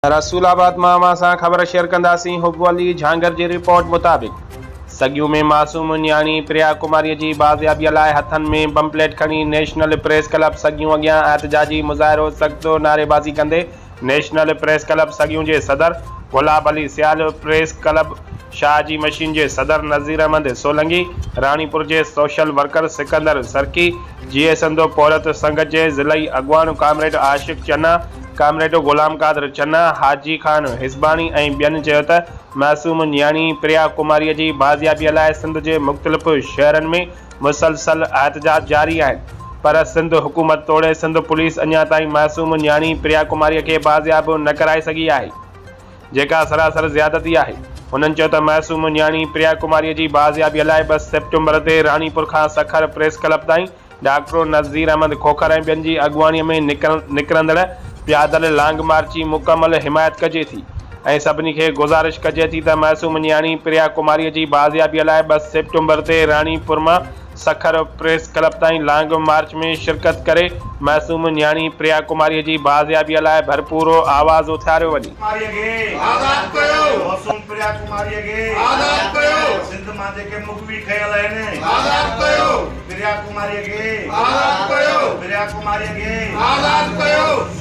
रसूलाबाद मां सां ख़बर शेयर कंदासीं। हुब्बली झांगर जी रिपोर्ट मुताबिक़ सॻियूं में मासूम न्याणी प्रिया कुमारी जी बाज़ियाबीअ लाइ हथनि में बमप्लेट खणी नेशनल प्रेस क्लब सॻियूं अॻियां एहतजाजी मुज़ाहिरो सख़्तु नारेबाज़ी कंदे नेशनल प्रेस क्लब सॻियूं जे सदर गुलाब अली सियाल, press club Shah ji machine जे सदर नज़ीर अहमद सोलंगी, रानीपुर जे सोशल वर्कर सिकंदर सरकी, जीएस अंदो पौरत संघ जे ज़िलई अॻवान कामरेड आशिक़ चन्ना, कामरेड गुलाम कादर चन्ना, हाजी खान हिज़बानी ऐं ॿियनि चयो त मासूम न्याणी प्रिया कुमारी जी बाज़ियाबीअ लाइ सिंध जे मुख़्तलिफ़ शहरनि में मुसलसल एहतजाज जारी आहिनि, पर सिंध हुकूमत तोड़े सिंध पुलिस अञा ताईं मासूम न्याणी प्रिया कुमारी खे बाज़ियाब न कराए सघी आहे, जेका सरासर ज़्यादती आहे। हुननि चयो त मासूम न्याणी प्रिया कुमारी जी बाज़ियाबीअ लाइ 2 सेप्टेम्बर ते रानीपुर खां सखर प्रेस क्लब ताईं डॉक्टर नज़ीर अहमद खोखर ऐं ॿियनि जी अॻुवाणीअ में निकिरंदड़ प्यादल लांग मार्च जी मुकमल हिमायत कजे थी ऐं सभिनी खे गुज़ारिश कजे थी त मासूम न्याणी प्रिया कुमारी जी बाज़ियाबीअ लाइ 2 सेप्टेम्बर ते रानीपुर मां सखर प्रेस क्लब ताईं लांग मार्च में शिरकत करे मासूम न्याणी प्रिया कुमारी जी बाज़ियाबीअ लाइ भरपूर आवाज़ उथारियो वञे। प्रिया कुमारी खे आज़ाद कयो।